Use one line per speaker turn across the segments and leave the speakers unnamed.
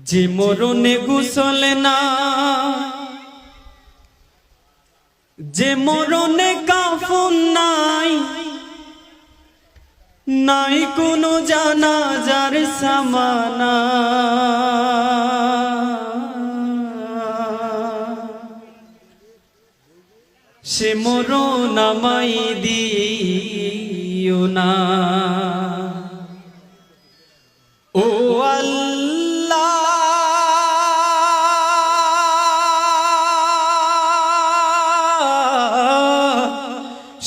যে মরণে গোসল না, যে মরণে কাফন নাই, নাই কোনো জানাজার সামানা। সে মরণ আমায় দিও না। ও আল্লাহ,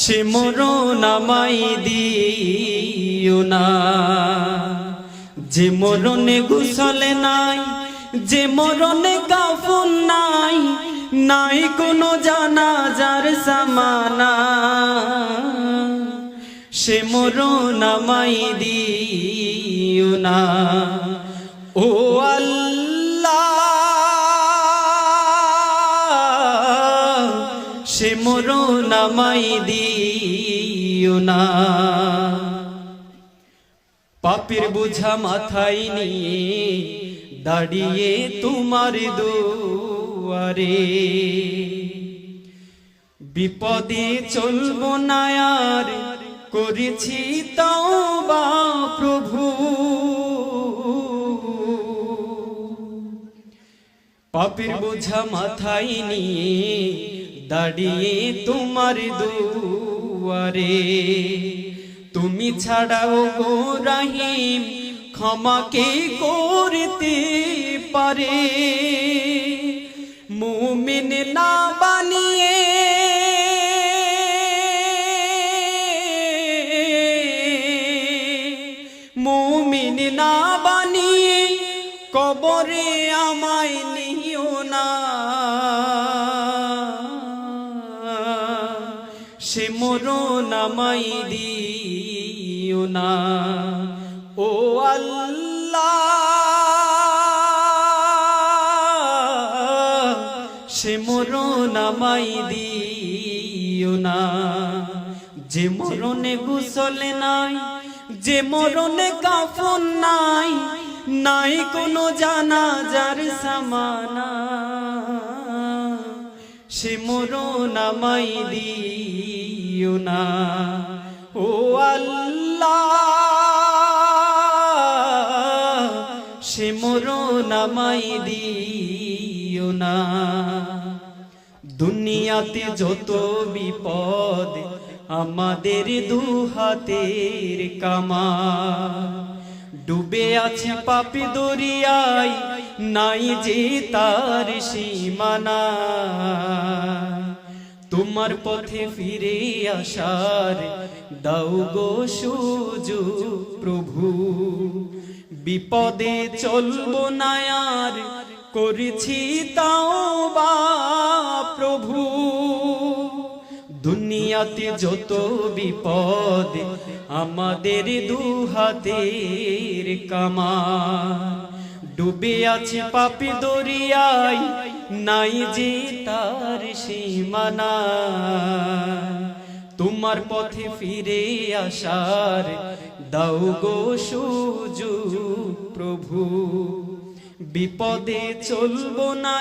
সে মরণ আমায় দিও না। যে মরণে গোসল নাই, যে মরণে কাফন নাই, নাই কোনো জানাজার সামানা। সে মরণ আমায় দিও না। ও আল্লাহ, সে মরণ আমায় দিও না। পাপের বোঝা মাথায় নিয়ে দাঁড়িয়ে তোমার দুয়ারে, বিপদে চলবো না আর, করেছি তওবা প্রভু। পাপের বোঝা মাথায় নিয়ে দাঁড়িয়ে তোমার দুয়ারে, তুমি ছাড়াও গো রহিম ক্ষমা কে করতে পারে। মুমিন না বানিয়ে মুমিন না বানিয়ে কবরে আমায় নিও না। সে মরণ আমায় দিও না। ও আল্লাহ, সে মরণ আমায় দিও না। যে মরণে গোসল নাই, যে মরণে কাফন নাই, নাই কোনো জানাজার সামানা। সে মরণ আমায় দিও না। ও আল্লাহ, সে মরণ আমায় দিও না। দুনিয়াতে যত বিপদ আমাদের দুহাতের কামা, ডুবে আছে পাপে দরিয়ায়, নাই যে তার সীমানা। তোমার পথে ফিরে আসার দাও গো সুযোগ প্রভু। বিপদে চলবো না আর, করেছি তওবা প্রভু। দুনিয়াতে যত বিপদ আমাদের দুহাতের কামা, ডুবে আছে পাপে দরিয়ায়, নাই যে তার সীমানা। তোমার পথে ফিরে আসার দাও গো সুযোগ প্রভু। বিপদে চলবো না।